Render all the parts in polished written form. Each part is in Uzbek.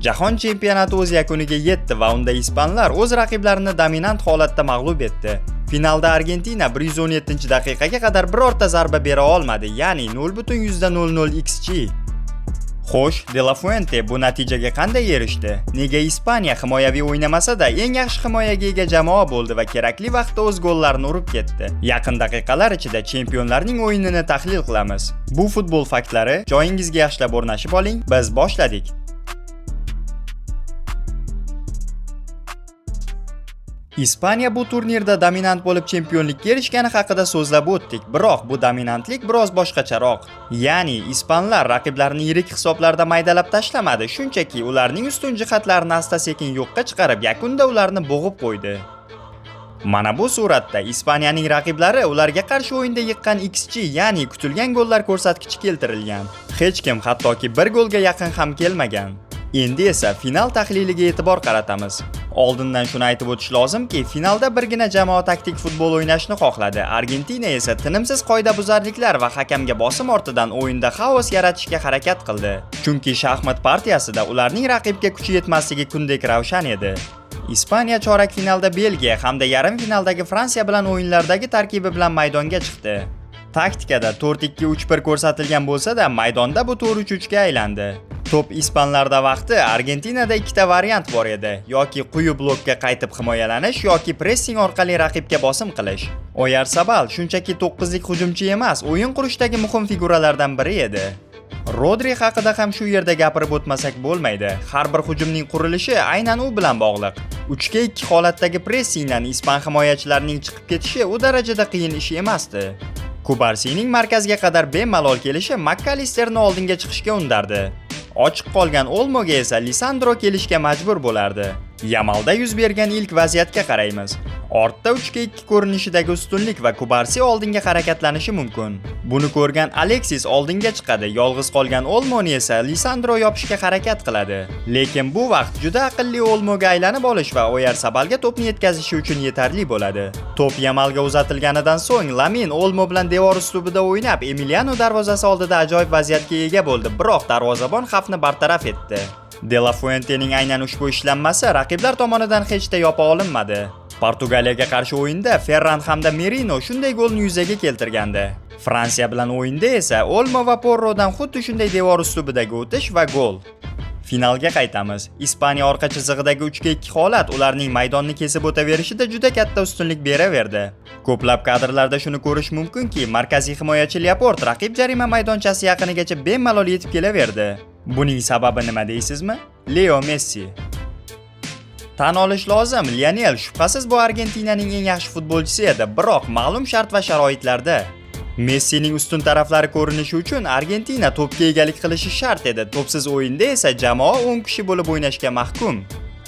Jahon chempionati o'z yakuniga yetdi va unda ispanlar o'z raqiblarini dominant holatda mag'lub etdi. Finalda Argentina 117-daqiqaga qadar birorta zarba bera olmadi, ya'ni 0.00 xG. Xo'sh, De La Fuente bu natijaga qanday erishdi? Nega Ispaniya himoyaviy o'ynamasa-da eng yaxshi himoyaga ega jamoa bo'ldi va kerakli vaqtda o'z gollarini urib ketdi? Yaqin daqiqalar ichida chempionlarning o'yinini tahlil qilamiz. Bu futbol faktlari, joyingizga yaxshilab o'rnashib oling. Biz boshladik. Ispaniya bu turnirda dominant bo'lib chempionlikka erishgani haqida so'zlab o'tdik, biroq bu dominantlik biroz boshqacharoq. Ya'ni ispanlar raqiblarini yirik hisoblarda maydalab tashlamadi, shunchaki ularning ustun jihatlarini asta-sekin yo'qqa chiqarib, yakunda ularni bo'g'ib qo'ydi. Mana bu suratda Ispaniyaning raqiblari ularga qarshi o'yinda yiqqan XG, ya'ni kutilgan gollar ko'rsatkichi keltirilgan. Hech kim hattoki 1 golga yaqin ham kelmagan. Endi esa final tahliliga e'tibor qaratamiz. Oldindan shuni aytib o'tish lozimki, finalda birgina jamoa taktik futbol o'ynashni xohladi. Argentina esa tinimsiz qoidabuzarliklar va hakamga bosim ortidan o'yinda xaos yaratishga harakat qildi. Chunki shaxmat partiyasida ularning raqibga kuchi yetmasligi kundek ravshan edi. Ispaniya chorak finalda Belgiya hamda yarim finaldagi Fransiya bilan o'yinlardagi tarkibi bilan maydonga chiqdi. Taktikada 4-2-3-1 ko'rsatilgan bo'lsa-da, maydonda bu 4-3-3 ga aylandi. Top ispanlarda vaqti Argentinada ikkita variant bor edi. Yoki quyi blokka qaytib himoyalanish yoki pressing orqali raqibga bosim qilish. Oyarzabal shunchaki 9lik hujumchi emas, o'yin qurishdagi muhim figuralardan biri edi. Rodri haqida ham shu yerda gapirib o'tmasak bo'lmaydi. Har bir hujumning qurilishi aynan u bilan bog'liq. 3-2 holatdagi pressingdan ispan himoyachilarining chiqib ketishi u darajada qiyin ish emasdi. Kubarsining markazga qadar bemalol kelishi McAllisterni oldinga chiqishga undardi. Ochiq qolgan Olmoga esa Lisandro kelishga majbur bo'lardi. Yamalda yuz bergan ilk vaziyatga qaraymiz. Ortda 3-2 ko'rinishidagi ustunlik va Kubarsi oldinga harakatlanishi mumkin. Buni ko'rgan Alexis oldinga chiqadi, yolg'iz qolgan Olmoni esa Lisandro yopishga harakat qiladi. Lekin bu vaqt juda aqlli Olmoga aylanib olish va Oyarzabalga to'pni yetkazishi uchun yetarli bo'ladi. To'p Yamalga uzatilganidan so'ng Lamin Olmo bilan devor uslubida o'ynab, Emiliano darvozasi oldida ajoyib vaziyatga ega bo'ldi, biroq darvozabon xavfni bartaraf etdi. De La Fuentening aynan ushbu ishlanmasi raqiblar tomonidan hech da yopa olinmadi. Portugaliyaga qarshi o'yinda Ferran hamda Merino shunday golni yuzaga keltirgandi. Fransiya bilan o'yinda esa Olmo va Porrodan xuddi shunday devor uslubidagi o'tish va gol. Finalga qaytamiz. Ispaniya orqa chizig'idagi 3-2 holat ularning maydonni kesib o'taverishida juda katta ustunlik beraverdi. Ko'plab kadrlarda shuni ko'rish mumkinki, markaziy himoyachi Laporte raqib jarima maydonchasi yaqinigacha bemalol yetib kelaverdi. Buning sababi nima deysizmi? Leo Messi. Tan olish lozim, Lionel shubhasiz bu Argentinaning eng yaxshi futbolchisi edi, biroq ma'lum shart va sharoitlarda. Messining ustun taraflari ko'rinishi uchun Argentina to'pga egalik qilishi shart edi. To'psiz o'yinda esa jamoa 10 kishi bo'lib o'ynashga mahkum.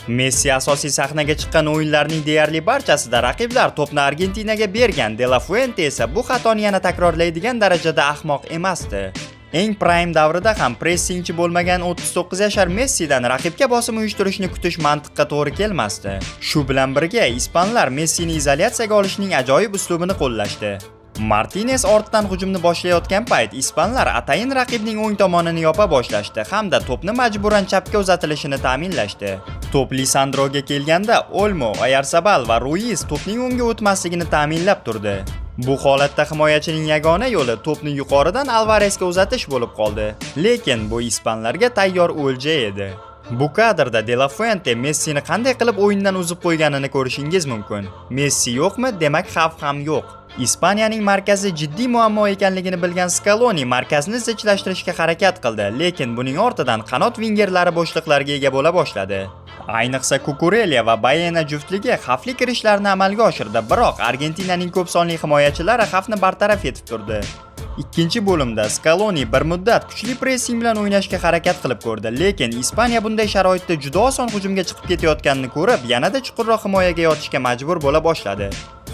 Messi asosiy sahnaga chiqqan o'yinlarning deyarli barchasida raqiblar to'pni Argentinaga bergan. De La Fuente esa bu xatoni yana takrorlaydigan darajada ahmoq emasdi. Eng prime davrida ham pressingchi bo'lmagan 39 yashar Messidan raqibga bosim uyushtirishni kutish mantiqqa to'g'ri kelmasdi. Shu bilan birga ispanlar Messini izolyatsiyaga olishning ajoyib uslubini qo'llashdi. Martinez ortdan hujumni boshlayotgan payt ispanlar atayin raqibning o'ng tomonini yopa boshlashdi hamda to'pni majburan chapga uzatilishini ta'minlashdi. To'p Lisandroga kelganda Olmo, Oyarzabal va Ruiz to'pning o'ngga o'tmasligini ta'minlab turdi. Bu holatda himoyachining yagona yo'li to'pni yuqoridan Alvarezga uzatish bo'lib qoldi. Lekin bu ispanlarga tayyor o'lja edi. Bu kadrda De La Fuente Messini qanday qilib o'yindan uzib qo'yganini ko'rishingiz mumkin. Messi yo'qmi, demak xavf ham yo'q. Ispaniyaning markazi jiddiy muammo ekanligini bilgan Scaloni markazni zichlashtirishga harakat qildi, lekin buning ortidan qanot vingerlari bo'shliqlarga ega bo'la boshladi. Ayniqsa Cucurella va Baena juftligi xavfli kirishlarni amalga oshirdi, biroq Argentinaning ko'p sonli himoyachilari xavfni bartaraf etib turdi. Ikkinchi bo'limda Scaloni bir muddat kuchli pressing bilan o'ynashga harakat qilib ko'rdi, lekin Ispaniya bunday sharoitda juda oson hujumga chiqib ketayotganini ko'rib, yanada chuqurroq himoyaga yotishga majbur bo'la boshladi.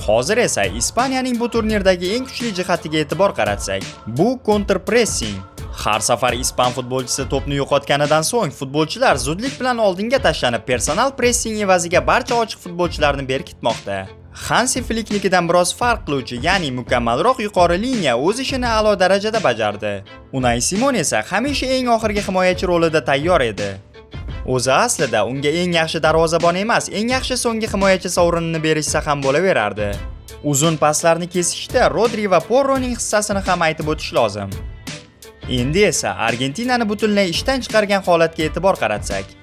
Hozir esa Ispaniyaning bu turnirdagi eng kuchli jihatiga e'tibor qaratsak, bu counter pressing. Har safar ispan futbolchisi to'pni yo'qotganidan so'ng futbolchilar zudlik bilan oldinga tashlanib, personal pressing evaziga barcha ochiq futbolchilarni berkitmoqda. Hansi Flicknikidan biroz farq qiluvchi, ya'ni mukammalroq yuqori liniya o'z ishini a'lo darajada bajardi. Unai Simon esa hamisha eng oxirgi himoyachi rolida tayyor edi. O'zi aslida unga eng yaxshi darvozabon emas, eng yaxshi so'nggi himoyachi sovrinini berishsa ham bo'laverardi. Uzun paslarni kesishda Rodri va Porroning hissasini ham aytib o'tish lozim. Endi esa Argentinani butunlay ishdan chiqargan holatga e'tibor qaratsak,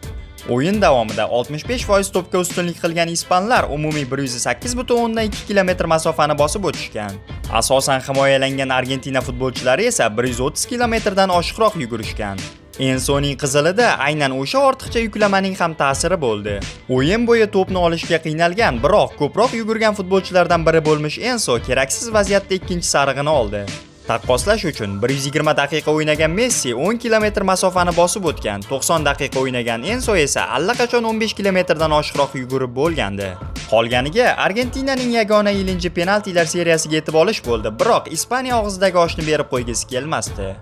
o'yin davomida 65% to'pga ustunlik qilgan ispanlar umumiy 108,2 km masofani bosib o'tishgan. Asosan himoyalangan Argentina futbolchilari esa 130 km dan oshiqroq yugurishgan. Ensoning qizilida aynan o'sha ortiqcha yuklamaning ham ta'siri bo'ldi. O'yin bo'yi to'pni olishga qiynalgan, biroq ko'proq yugurgan futbolchilardan biri bo'lmish Enso keraksiz vaziyatda ikkinchi sarig'ini oldi. Taqqoslash uchun 120 daqiqa o'ynagan Messi 10 km masofani bosib o'tgan, 90 daqiqa o'ynagan Enso esa allaqachon 15 km dan oshiqroq yugurib bo'lgandi. Qolganiga Argentinaning yagona ilinji penaltilar seriyasiga yetib olish bo'ldi, biroq Ispaniya og'zidagi oshni berib qo'ygisi kelmasdi.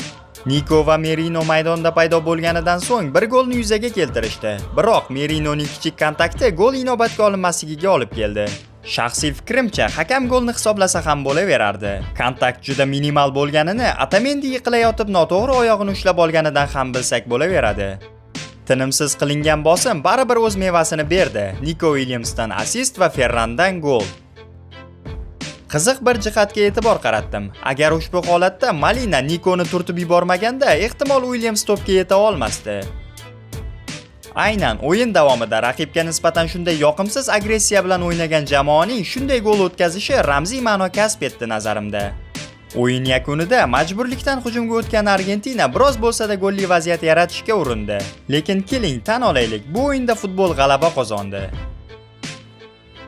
Niko va Merino maydonda paydo bo'lganidan so'ng bir golni yuzaga keltirishdi, biroq Merinoning kichik kontakti gol inobatga olinmasligiga olib keldi. Shaxsiy fikrimcha, hakam golni hisoblasa ham bo'laverardi. Kontakt juda minimal bo'lganini Otamendi yiqilayotib noto'g'ri oyog'ini ushlab olganidan ham bilsak bo'laveradi. Tinimsiz qilingan bosim baribir o'z mevasini berdi. Niko Williamsdan assist va Ferrandan gol. Qiziq bir jihatga e'tibor qaratdim. Agar ushbu holatda Molina Nikoni turtib yubormaganda, ehtimol Williams to'pga yeta olmasdi. Aynan o'yin davomida raqibga nisbatan shunday yoqimsiz agressiya bilan o'ynagan jamoaning shunday gol o'tkazishi ramziy ma'no kasb etdi nazarimda. O'yin yakunida majburlikdan hujumga o'tgan Argentina biroz bo'lsa-da golli vaziyat yaratishga urindi. Lekin keling tan olaylik, bu o'yinda futbol g'alaba qozondi.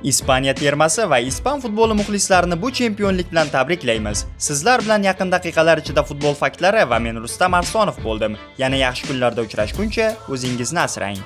Ispaniya termasi va ispan futboli muxlislarini bu chempionlik bilan tabriklaymiz. Sizlar bilan yaqin daqiqalar ichida futbol faktlari va men Rustam Arsonov bo'ldim. Yana yaxshi kunlarda uchrashguncha o'zingizni asrang.